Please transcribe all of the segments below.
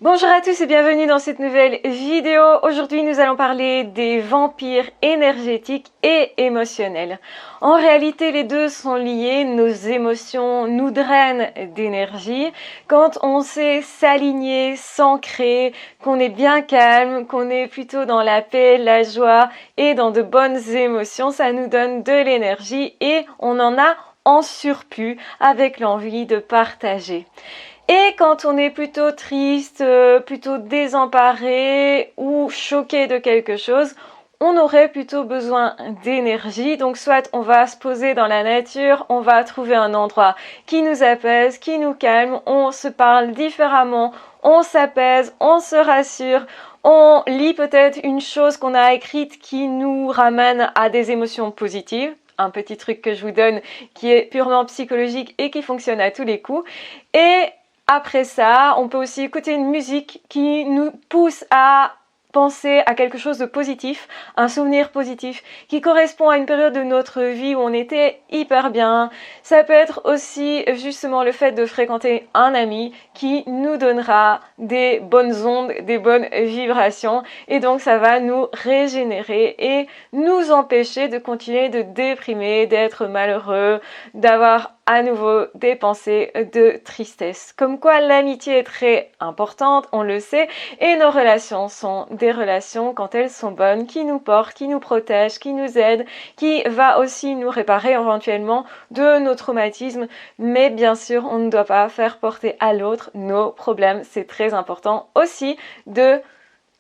Bonjour à tous et bienvenue dans cette nouvelle vidéo. Aujourd'hui, nous allons parler des vampires énergétiques et émotionnels. En réalité, les deux sont liés. Nos émotions nous drainent d'énergie. Quand on sait s'aligner, s'ancrer, qu'on est bien calme, qu'on est plutôt dans la paix, la joie et dans de bonnes émotions, ça nous donne de l'énergie et on en a en surplus avec l'envie de partager. Et quand on est plutôt triste, plutôt désemparé ou choqué de quelque chose, on aurait plutôt besoin d'énergie. Donc soit on va se poser dans la nature, on va trouver un endroit qui nous apaise, qui nous calme, on se parle différemment, on s'apaise, on se rassure, on lit peut-être une chose qu'on a écrite qui nous ramène à des émotions positives. Un petit truc que je vous donne qui est purement psychologique et qui fonctionne à tous les coups. Et après ça, on peut aussi écouter une musique qui nous pousse à penser à quelque chose de positif, un souvenir positif qui correspond à une période de notre vie où on était hyper bien. Ça peut être aussi justement le fait de fréquenter un ami qui nous donnera des bonnes ondes, des bonnes vibrations et donc ça va nous régénérer et nous empêcher de continuer de déprimer, d'être malheureux, d'avoir à nouveau des pensées de tristesse. Comme quoi l'amitié est très importante, on le sait, et nos relations sont des relations quand elles sont bonnes, qui nous portent, qui nous protègent, qui nous aident, qui va aussi nous réparer éventuellement de nos traumatismes, mais bien sûr on ne doit pas faire porter à l'autre nos problèmes. C'est très important aussi de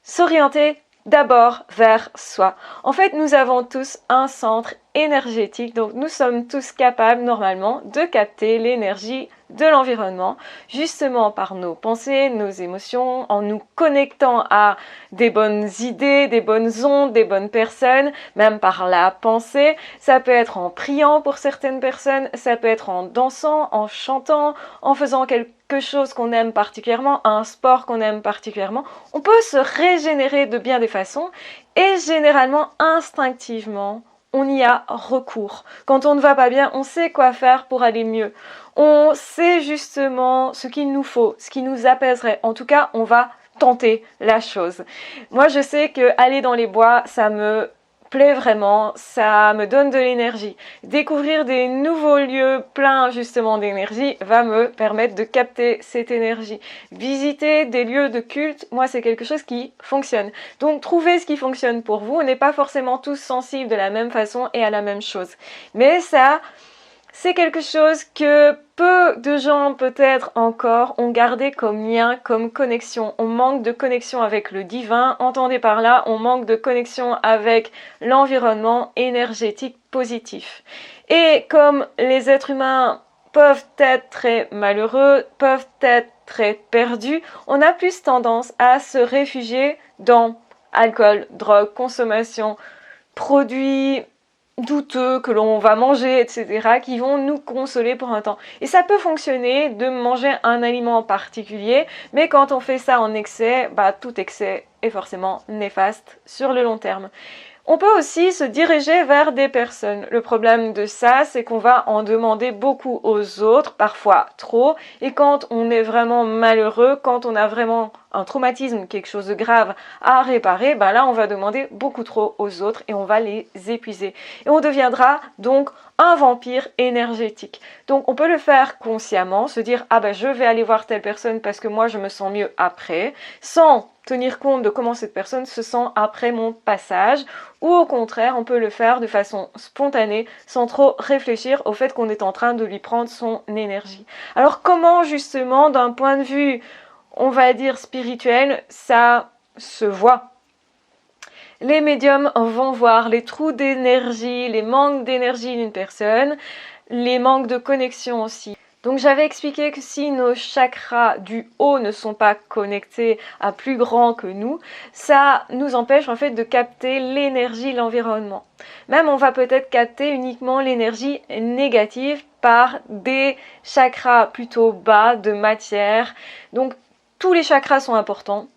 s'orienter d'abord vers soi. En fait, nous avons tous un centre énergétique, donc nous sommes tous capables normalement de capter l'énergie de l'environnement, justement par nos pensées, nos émotions, en nous connectant à des bonnes idées, des bonnes ondes, des bonnes personnes, même par la pensée. Ça peut être en priant pour certaines personnes, ça peut être en dansant, en chantant, en faisant quelque chose qu'on aime particulièrement, un sport qu'on aime particulièrement. On peut se régénérer de bien des façons et généralement instinctivement, on y a recours. Quand on ne va pas bien, on sait quoi faire pour aller mieux. On sait justement ce qu'il nous faut, ce qui nous apaiserait. En tout cas, on va tenter la chose. Moi, je sais que aller dans les bois, ça me plaît vraiment, ça me donne de l'énergie. Découvrir des nouveaux lieux pleins justement d'énergie va me permettre de capter cette énergie. Visiter des lieux de culte, moi c'est quelque chose qui fonctionne. Donc trouvez ce qui fonctionne pour vous. On n'est pas forcément tous sensibles de la même façon et à la même chose. Mais ça, c'est quelque chose que peu de gens peut-être encore ont gardé comme lien, comme connexion. On manque de connexion avec le divin. Entendez par là, on manque de connexion avec l'environnement énergétique positif. Et comme les êtres humains peuvent être très malheureux, peuvent être très perdus, on a plus tendance à se réfugier dans alcool, drogue, consommation, produits douteux que l'on va manger, etc., qui vont nous consoler pour un temps. Et ça peut fonctionner de manger un aliment en particulier, mais quand on fait ça en excès, tout excès est forcément néfaste sur le long terme. On peut aussi se diriger vers des personnes. Le problème de ça, c'est qu'on va en demander beaucoup aux autres, parfois trop, et quand on est vraiment malheureux, quand on a vraiment un traumatisme, quelque chose de grave à réparer, là on va demander beaucoup trop aux autres et on va les épuiser. Et on deviendra donc un vampire énergétique. Donc on peut le faire consciemment, se dire je vais aller voir telle personne parce que moi je me sens mieux après, sans tenir compte de comment cette personne se sent après mon passage, ou au contraire on peut le faire de façon spontanée sans trop réfléchir au fait qu'on est en train de lui prendre son énergie. Alors comment justement d'un point de vue on va dire spirituel, ça se voit. Les médiums vont voir les trous d'énergie, les manques d'énergie d'une personne, les manques de connexion aussi. Donc j'avais expliqué que si nos chakras du haut ne sont pas connectés à plus grand que nous, ça nous empêche en fait de capter l'énergie de l'environnement. Même on va peut-être capter uniquement l'énergie négative par des chakras plutôt bas de matière. Donc tous les chakras sont importants,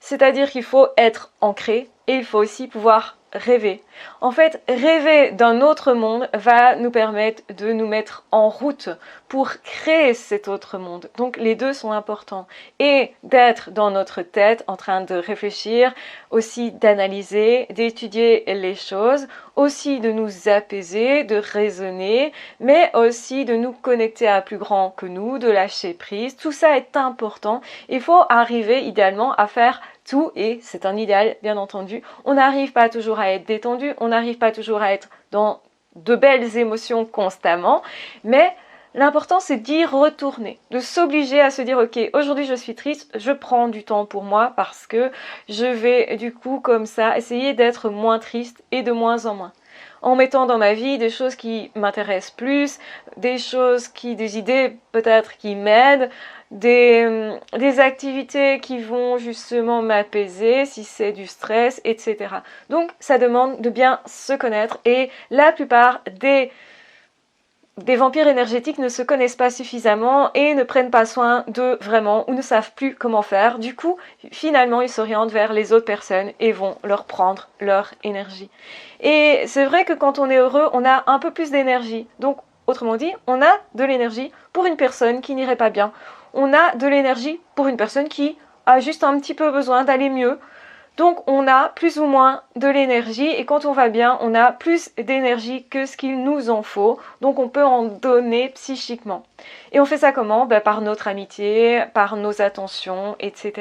c'est-à-dire qu'il faut être ancré et il faut aussi pouvoir rêver. En fait, rêver d'un autre monde va nous permettre de nous mettre en route pour créer cet autre monde. Donc les deux sont importants. Et d'être dans notre tête en train de réfléchir, aussi d'analyser, d'étudier les choses, aussi de nous apaiser, de raisonner, mais aussi de nous connecter à plus grand que nous, de lâcher prise. Tout ça est important. Il faut arriver idéalement à faire tout, et c'est un idéal bien entendu. On n'arrive pas toujours à être détendu, on n'arrive pas toujours à être dans de belles émotions constamment, mais l'important c'est d'y retourner, de s'obliger à se dire ok, aujourd'hui je suis triste, je prends du temps pour moi parce que je vais du coup comme ça essayer d'être moins triste et de moins en moins. En mettant dans ma vie des choses qui m'intéressent plus, des idées peut-être qui m'aident, des activités qui vont justement m'apaiser si c'est du stress, etc. Donc ça demande de bien se connaître, et la plupart des vampires énergétiques ne se connaissent pas suffisamment et ne prennent pas soin d'eux vraiment, ou ne savent plus comment faire. Du coup, finalement, ils s'orientent vers les autres personnes et vont leur prendre leur énergie. Et c'est vrai que quand on est heureux, on a un peu plus d'énergie. Donc, autrement dit, on a de l'énergie pour une personne qui n'irait pas bien. On a de l'énergie pour une personne qui a juste un petit peu besoin d'aller mieux. Donc on a plus ou moins de l'énergie, et quand on va bien, on a plus d'énergie que ce qu'il nous en faut. Donc on peut en donner psychiquement. Et on fait ça comment? Par notre amitié, par nos attentions, etc.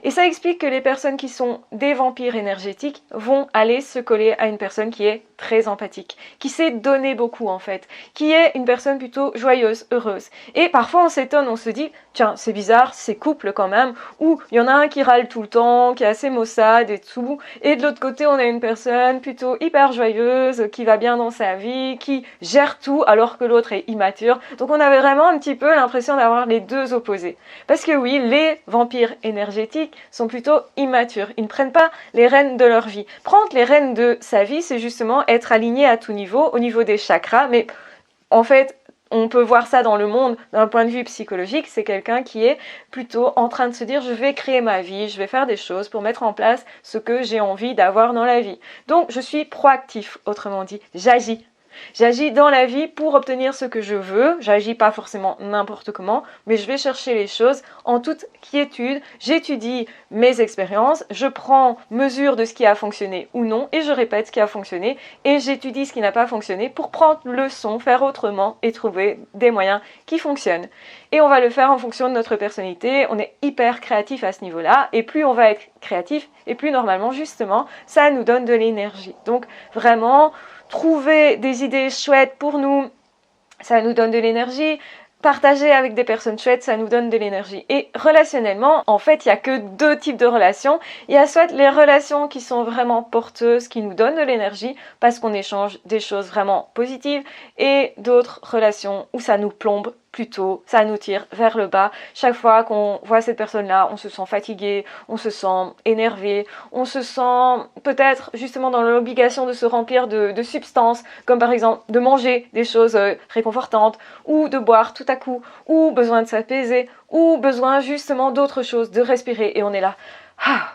Et ça explique que les personnes qui sont des vampires énergétiques vont aller se coller à une personne qui est très empathique, qui sait donner beaucoup en fait, qui est une personne plutôt joyeuse, heureuse. Et parfois on s'étonne, on se dit, tiens, c'est bizarre, ces couples quand même, où il y en a un qui râle tout le temps, qui est assez maussade et tout, et de l'autre côté on a une personne plutôt hyper joyeuse, qui va bien dans sa vie, qui gère tout alors que l'autre est immature. Donc on avait vraiment un petit peu l'impression d'avoir les deux opposés. Parce que oui, les vampires énergétiques sont plutôt immatures, ils ne prennent pas les rênes de leur vie. Prendre les rênes de sa vie, c'est justement être aligné à tout niveau, au niveau des chakras, mais en fait, on peut voir ça dans le monde d'un point de vue psychologique. C'est quelqu'un qui est plutôt en train de se dire je vais créer ma vie, je vais faire des choses pour mettre en place ce que j'ai envie d'avoir dans la vie. Donc je suis proactif, autrement dit, j'agis. J'agis dans la vie pour obtenir ce que je veux, j'agis pas forcément n'importe comment, mais je vais chercher les choses en toute quiétude, j'étudie mes expériences, je prends mesure de ce qui a fonctionné ou non, et je répète ce qui a fonctionné, et j'étudie ce qui n'a pas fonctionné pour prendre leçon, faire autrement et trouver des moyens qui fonctionnent. Et on va le faire en fonction de notre personnalité, on est hyper créatif à ce niveau-là, et plus on va être créatif, et plus normalement justement, ça nous donne de l'énergie. Donc vraiment, trouver des idées chouettes pour nous, ça nous donne de l'énergie. Partager avec des personnes chouettes, ça nous donne de l'énergie. Et relationnellement, en fait, il n'y a que deux types de relations. Il y a soit les relations qui sont vraiment porteuses, qui nous donnent de l'énergie, parce qu'on échange des choses vraiment positives, et d'autres relations où ça nous plombe plutôt, ça nous tire vers le bas. Chaque fois qu'on voit cette personne-là, on se sent fatigué, on se sent énervé, on se sent peut-être justement dans l'obligation de se remplir de substances, comme par exemple de manger des choses réconfortantes, ou de boire tout à coup, ou besoin de s'apaiser, ou besoin justement d'autre chose, de respirer, et on est là. Ah.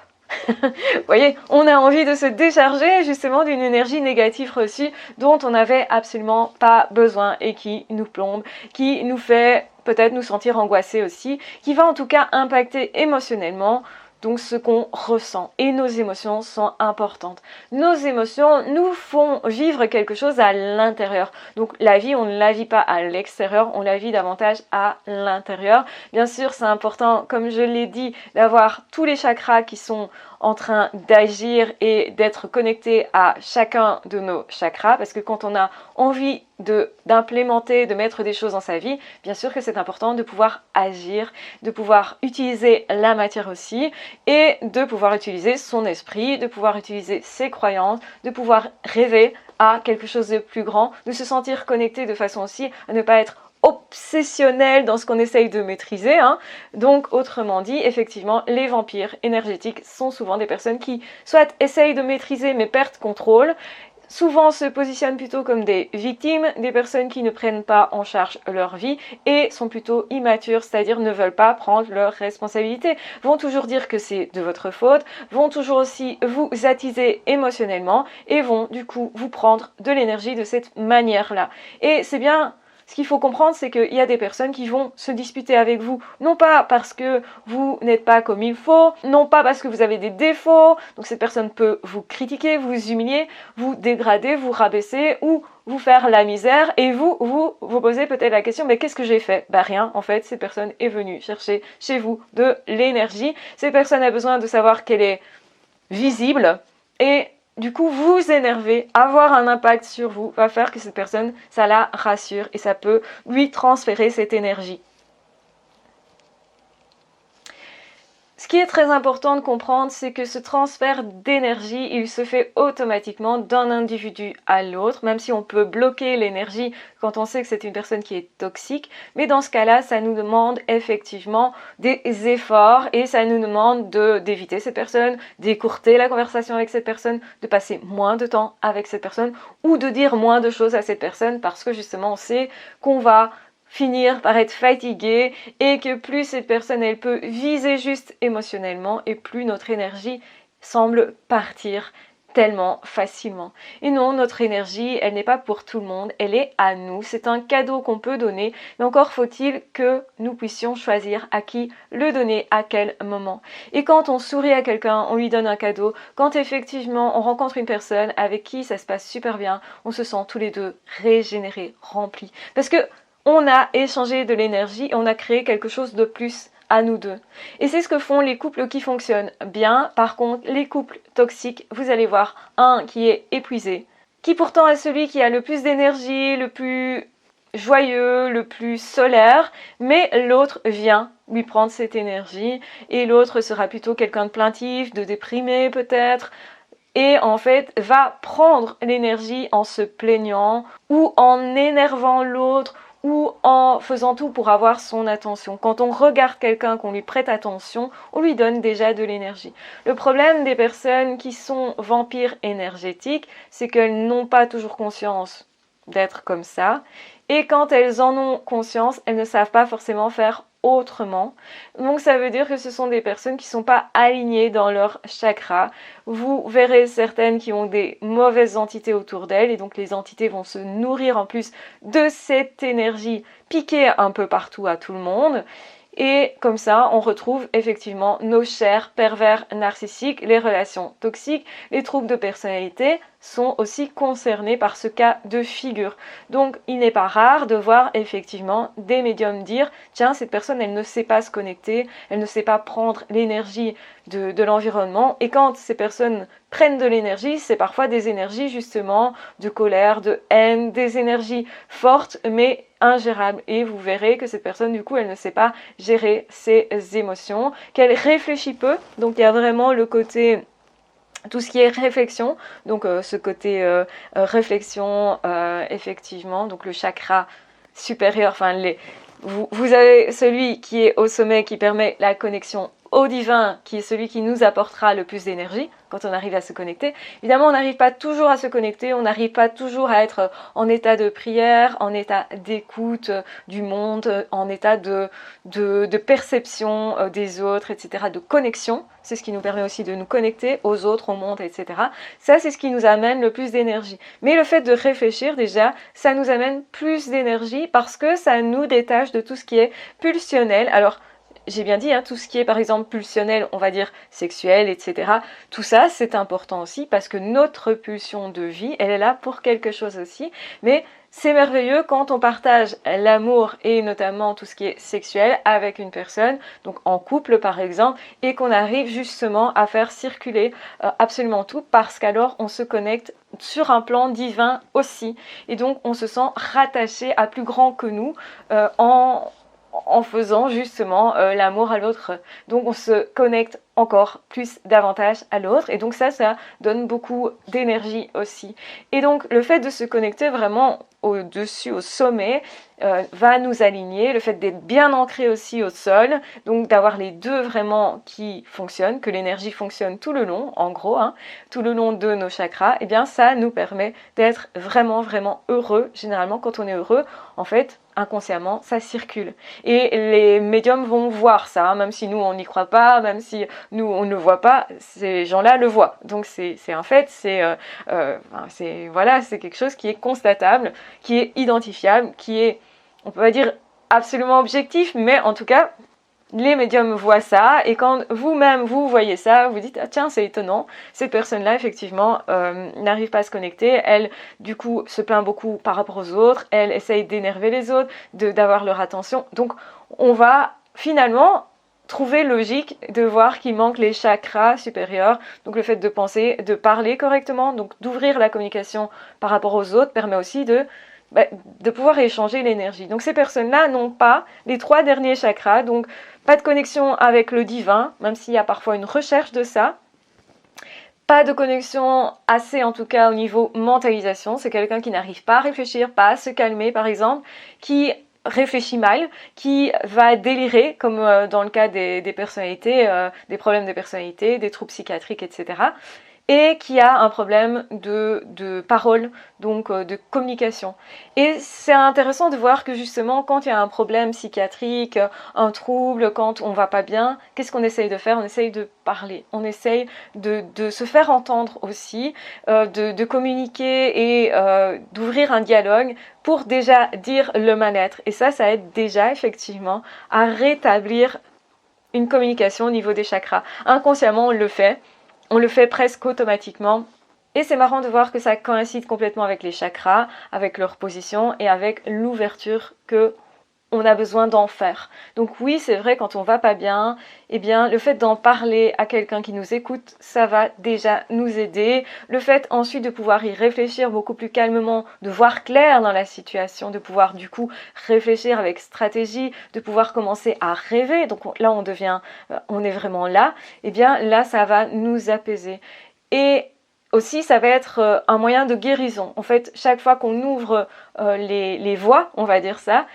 Vous voyez, on a envie de se décharger justement d'une énergie négative reçue dont on n'avait absolument pas besoin et qui nous plombe, qui nous fait peut-être nous sentir angoissés aussi, qui va en tout cas impacter émotionnellement donc ce qu'on ressent. Et nos émotions sont importantes. Nos émotions nous font vivre quelque chose à l'intérieur. Donc la vie, on ne la vit pas à l'extérieur, on la vit davantage à l'intérieur. Bien sûr, c'est important, comme je l'ai dit, d'avoir tous les chakras qui sont en train d'agir et d'être connectés à chacun de nos chakras, parce que quand on a envie d'implémenter, de mettre des choses dans sa vie, bien sûr que c'est important de pouvoir agir, de pouvoir utiliser la matière aussi, et de pouvoir utiliser son esprit, de pouvoir utiliser ses croyances, de pouvoir rêver à quelque chose de plus grand, de se sentir connecté de façon aussi à ne pas être obsessionnel dans ce qu'on essaye de maîtriser. Donc autrement dit, effectivement, les vampires énergétiques sont souvent des personnes qui soit essayent de maîtriser mais perdent contrôle, souvent se positionnent plutôt comme des victimes, des personnes qui ne prennent pas en charge leur vie et sont plutôt immatures, c'est-à-dire ne veulent pas prendre leurs responsabilités, vont toujours dire que c'est de votre faute, vont toujours aussi vous attiser émotionnellement et vont du coup vous prendre de l'énergie de cette manière-là. Et c'est bien... Ce qu'il faut comprendre, c'est qu'il y a des personnes qui vont se disputer avec vous, non pas parce que vous n'êtes pas comme il faut, non pas parce que vous avez des défauts, donc cette personne peut vous critiquer, vous humilier, vous dégrader, vous rabaisser ou vous faire la misère et vous posez peut-être la question, mais qu'est-ce que j'ai fait? Bah rien, en fait, cette personne est venue chercher chez vous de l'énergie, cette personne a besoin de savoir qu'elle est visible et du coup, vous énerver, avoir un impact sur vous, va faire que cette personne, ça la rassure et ça peut lui transférer cette énergie. Ce qui est très important de comprendre, c'est que ce transfert d'énergie, il se fait automatiquement d'un individu à l'autre, même si on peut bloquer l'énergie quand on sait que c'est une personne qui est toxique. Mais dans ce cas-là, ça nous demande effectivement des efforts et ça nous demande d'éviter cette personne, d'écourter la conversation avec cette personne, de passer moins de temps avec cette personne ou de dire moins de choses à cette personne parce que justement on sait qu'on va finir par être fatigué et que plus cette personne elle peut viser juste émotionnellement et plus notre énergie semble partir tellement facilement. Et non, notre énergie, elle n'est pas pour tout le monde, elle est à nous, c'est un cadeau qu'on peut donner, mais encore faut-il que nous puissions choisir à qui le donner, à quel moment. Et quand on sourit à quelqu'un, on lui donne un cadeau, quand effectivement on rencontre une personne avec qui ça se passe super bien, on se sent tous les deux régénérés, remplis. Parce que on a échangé de l'énergie et on a créé quelque chose de plus à nous deux. Et c'est ce que font les couples qui fonctionnent bien. Par contre, les couples toxiques, vous allez voir un qui est épuisé, qui pourtant est celui qui a le plus d'énergie, le plus joyeux, le plus solaire, mais l'autre vient lui prendre cette énergie et l'autre sera plutôt quelqu'un de plaintif, de déprimé peut-être, et en fait va prendre l'énergie en se plaignant ou en énervant l'autre ou en faisant tout pour avoir son attention. Quand on regarde quelqu'un, qu'on lui prête attention, on lui donne déjà de l'énergie. Le problème des personnes qui sont vampires énergétiques, c'est qu'elles n'ont pas toujours conscience d'être comme ça. Et quand elles en ont conscience, elles ne savent pas forcément faire autrement. Donc ça veut dire que ce sont des personnes qui ne sont pas alignées dans leur chakra. Vous verrez certaines qui ont des mauvaises entités autour d'elles et donc les entités vont se nourrir en plus de cette énergie piquée un peu partout à tout le monde. Et comme ça, on retrouve effectivement nos chers pervers narcissiques, les relations toxiques, les troubles de personnalité sont aussi concernés par ce cas de figure. Donc, il n'est pas rare de voir effectivement des médiums dire « Tiens, cette personne, elle ne sait pas se connecter, elle ne sait pas prendre l'énergie de l'environnement. » Et quand ces personnes prennent de l'énergie, c'est parfois des énergies justement de colère, de haine, des énergies fortes, mais ingérable et vous verrez que cette personne du coup elle ne sait pas gérer ses émotions, qu'elle réfléchit peu, donc il y a vraiment le côté tout ce qui est réflexion, donc ce côté réflexion effectivement, donc le chakra supérieur, enfin vous avez celui qui est au sommet qui permet la connexion au divin, qui est celui qui nous apportera le plus d'énergie quand on arrive à se connecter. Évidemment, on n'arrive pas toujours à se connecter, on n'arrive pas toujours à être en état de prière, en état d'écoute du monde, en état de perception des autres, etc., de connexion. C'est ce qui nous permet aussi de nous connecter aux autres, au monde, etc. Ça, c'est ce qui nous amène le plus d'énergie. Mais le fait de réfléchir, déjà, ça nous amène plus d'énergie parce que ça nous détache de tout ce qui est pulsionnel. Alors, j'ai bien dit, hein, tout ce qui est par exemple pulsionnel, on va dire sexuel, etc. Tout ça, c'est important aussi parce que notre pulsion de vie, elle est là pour quelque chose aussi. Mais c'est merveilleux quand on partage l'amour et notamment tout ce qui est sexuel avec une personne, donc en couple par exemple, et qu'on arrive justement à faire circuler absolument tout parce qu'alors on se connecte sur un plan divin aussi. Et donc on se sent rattaché à plus grand que nous en faisant justement l'amour à l'autre. Donc on se connecte encore plus davantage à l'autre et donc ça donne beaucoup d'énergie aussi. Et donc le fait de se connecter vraiment au-dessus, au sommet, va nous aligner, le fait d'être bien ancré aussi au sol, donc d'avoir les deux vraiment qui fonctionnent, que l'énergie fonctionne tout le long, en gros, hein, tout le long de nos chakras, et bien ça nous permet d'être vraiment, vraiment heureux. Généralement, quand on est heureux, en fait, inconsciemment, ça circule. Et les médiums vont voir ça, hein, même si nous, on n'y croit pas, même si nous, on ne le voit pas, ces gens-là le voient. Donc c'est un fait, voilà, c'est quelque chose qui est constatable, qui est identifiable, qui est, on peut pas dire absolument objectif, mais en tout cas, les médiums voient ça, et quand vous-même vous voyez ça, vous dites ah tiens c'est étonnant, cette personne-là effectivement n'arrive pas à se connecter, elle du coup se plaint beaucoup par rapport aux autres, elle essaye d'énerver les autres, d'avoir leur attention, donc on va finalement trouver logique de voir qu'il manque les chakras supérieurs, donc le fait de penser, de parler correctement, donc d'ouvrir la communication par rapport aux autres permet aussi de pouvoir échanger l'énergie. Donc ces personnes-là n'ont pas les 3 derniers chakras, donc pas de connexion avec le divin, même s'il y a parfois une recherche de ça. Pas de connexion assez, en tout cas au niveau mentalisation, c'est quelqu'un qui n'arrive pas à réfléchir, pas à se calmer par exemple, qui réfléchit mal, qui va délirer, comme dans le cas des personnalités, des problèmes de personnalité, des troubles psychiatriques, etc. Et qui a un problème de parole, donc de communication. Et c'est intéressant de voir que justement, quand il y a un problème psychiatrique, un trouble, quand on va pas bien, qu'est-ce qu'on essaye de faire? On essaye de parler, on essaye de se faire entendre aussi, de communiquer et d'ouvrir un dialogue pour déjà dire le mal-être. Et ça aide déjà effectivement à rétablir une communication au niveau des chakras. Inconsciemment, on le fait presque automatiquement. Et c'est marrant de voir que ça coïncide complètement avec les chakras, avec leur position et avec l'ouverture que on a besoin d'en faire. Donc oui, c'est vrai, quand on va pas bien, eh bien, le fait d'en parler à quelqu'un qui nous écoute, ça va déjà nous aider. Le fait ensuite de pouvoir y réfléchir beaucoup plus calmement, de voir clair dans la situation, de pouvoir du coup réfléchir avec stratégie, de pouvoir commencer à rêver. Donc là, on est vraiment là. Eh bien, là, ça va nous apaiser. Et aussi, ça va être un moyen de guérison. En fait, chaque fois qu'on ouvre les voies, on va dire ça,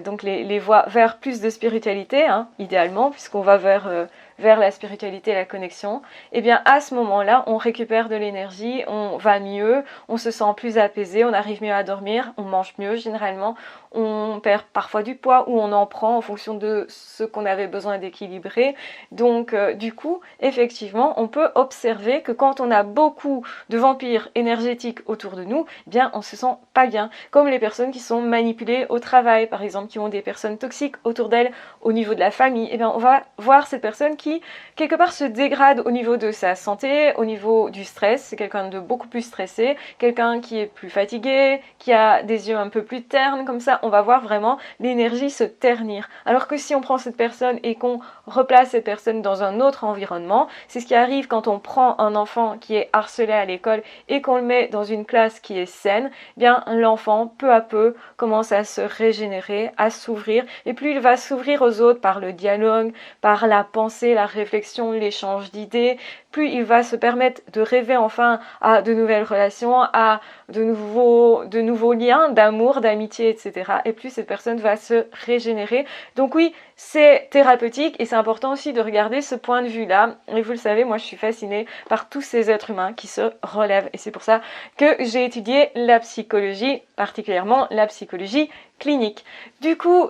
donc les voies vers plus de spiritualité, hein, idéalement, puisqu'on va vers la spiritualité et la connexion, eh bien à ce moment-là, on récupère de l'énergie, on va mieux, on se sent plus apaisé, on arrive mieux à dormir, on mange mieux généralement, on perd parfois du poids ou on en prend en fonction de ce qu'on avait besoin d'équilibrer. Donc du coup, effectivement, on peut observer que quand on a beaucoup de vampires énergétiques autour de nous, eh bien on se sent pas bien. Comme les personnes qui sont manipulées au travail, par exemple, qui ont des personnes toxiques autour d'elles au niveau de la famille, eh bien on va voir cette personne qui, quelque part, se dégrade au niveau de sa santé, au niveau du stress. C'est quelqu'un de beaucoup plus stressé, quelqu'un qui est plus fatigué, qui a des yeux un peu plus ternes, comme ça, on va voir vraiment l'énergie se ternir. Alors que si on prend cette personne et qu'on replace cette personne dans un autre environnement, c'est ce qui arrive quand on prend un enfant qui est harcelé à l'école et qu'on le met dans une classe qui est saine, eh bien l'enfant, peu à peu, commence à se régénérer, à s'ouvrir, et plus il va s'ouvrir aux autres par le dialogue, par la pensée, la réflexion, l'échange d'idées, plus il va se permettre de rêver enfin à de nouvelles relations, à de nouveaux liens d'amour, d'amitié, etc. Et plus cette personne va se régénérer. Donc oui, c'est thérapeutique et c'est important aussi de regarder ce point de vue-là. Et vous le savez, moi je suis fascinée par tous ces êtres humains qui se relèvent. Et c'est pour ça que j'ai étudié la psychologie, particulièrement la psychologie clinique. Du coup,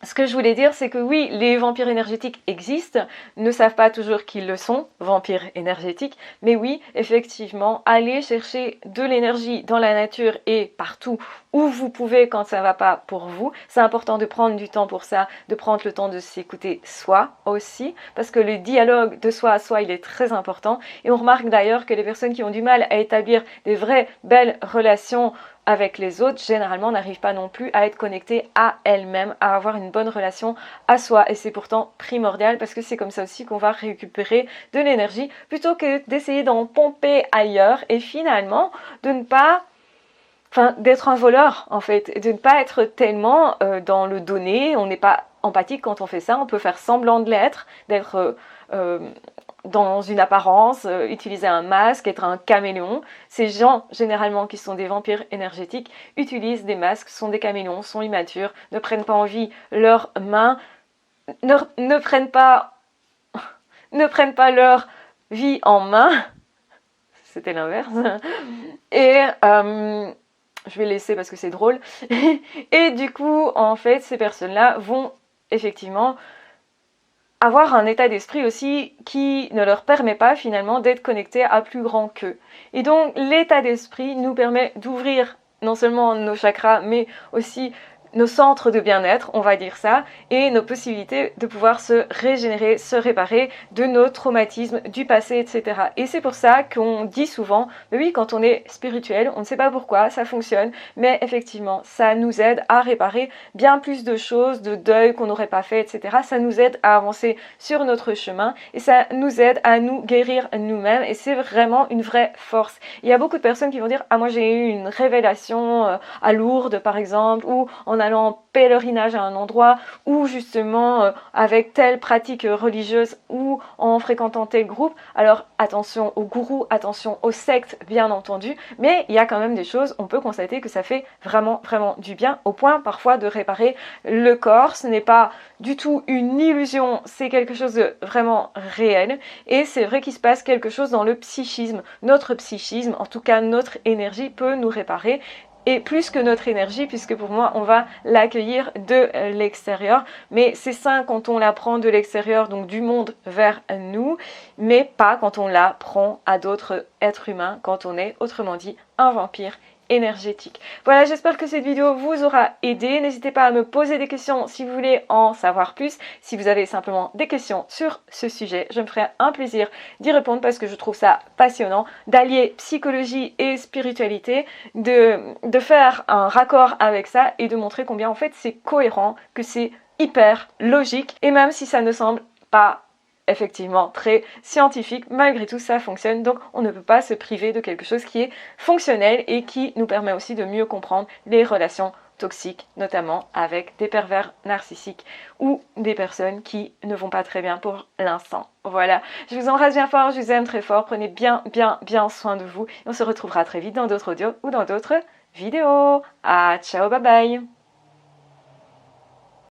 ce que je voulais dire, c'est que oui, les vampires énergétiques existent, ne savent pas toujours qu'ils le sont, vampires énergétiques, mais oui, effectivement, allez chercher de l'énergie dans la nature et partout où vous pouvez quand ça ne va pas pour vous. C'est important de prendre du temps pour ça, de prendre le temps de s'écouter soi aussi, parce que le dialogue de soi à soi, il est très important. Et on remarque d'ailleurs que les personnes qui ont du mal à établir des vraies belles relations avec les autres, généralement n'arrivent pas non plus à être connectées à elles-mêmes, à avoir une bonne relation à soi. Et c'est pourtant primordial parce que c'est comme ça aussi qu'on va récupérer de l'énergie plutôt que d'essayer d'en pomper ailleurs et finalement de ne pas... d'être un voleur en fait, de ne pas être tellement dans le donner. On n'est pas empathique quand on fait ça, on peut faire semblant de l'être, d'être dans une apparence, utiliser un masque, être un caméléon. Ces gens, généralement, qui sont des vampires énergétiques, utilisent des masques, sont des caméléons, sont immatures, ne prennent pas en vie leurs mains, ne prennent pas leur vie en main. C'était l'inverse. Et je vais laisser parce que c'est drôle. Et du coup, en fait, ces personnes-là vont effectivement avoir un état d'esprit aussi qui ne leur permet pas finalement d'être connectés à plus grand qu'eux. Et donc l'état d'esprit nous permet d'ouvrir non seulement nos chakras, mais aussi nos centres de bien-être, on va dire ça, et nos possibilités de pouvoir se régénérer, se réparer de nos traumatismes du passé, etc. Et c'est pour ça qu'on dit souvent, mais oui, quand on est spirituel, on ne sait pas pourquoi, ça fonctionne, mais effectivement, ça nous aide à réparer bien plus de choses, de deuil qu'on n'aurait pas fait, etc. Ça nous aide à avancer sur notre chemin, et ça nous aide à nous guérir nous-mêmes, et c'est vraiment une vraie force. Il y a beaucoup de personnes qui vont dire, ah moi j'ai eu une révélation à Lourdes par exemple, ou en allant en pèlerinage à un endroit, ou justement avec telle pratique religieuse, ou en fréquentant tel groupe. Alors attention aux gourous, attention aux sectes bien entendu, mais il y a quand même des choses, on peut constater que ça fait vraiment du bien, au point parfois de réparer le corps. Ce n'est pas du tout une illusion, c'est quelque chose de vraiment réel, et c'est vrai qu'il se passe quelque chose dans le psychisme. Notre psychisme, en tout cas notre énergie, peut nous réparer, et plus que notre énergie, puisque pour moi on va l'accueillir de l'extérieur, mais c'est sain quand on la prend de l'extérieur, donc du monde vers nous, mais pas quand on la prend à d'autres êtres humains, quand on est, autrement dit, un vampire énergétique. Voilà, j'espère que cette vidéo vous aura aidé. N'hésitez pas à me poser des questions si vous voulez en savoir plus. Si vous avez simplement des questions sur ce sujet, je me ferai un plaisir d'y répondre parce que je trouve ça passionnant d'allier psychologie et spiritualité, de faire un raccord avec ça et de montrer combien en fait c'est cohérent, que c'est hyper logique, et même si ça ne semble pas effectivement très scientifique, malgré tout ça fonctionne, donc on ne peut pas se priver de quelque chose qui est fonctionnel et qui nous permet aussi de mieux comprendre les relations toxiques, notamment avec des pervers narcissiques ou des personnes qui ne vont pas très bien pour l'instant. Voilà, je vous embrasse bien fort, je vous aime très fort, prenez bien soin de vous, et on se retrouvera très vite dans d'autres audios ou dans d'autres vidéos. Ah, ciao, bye bye.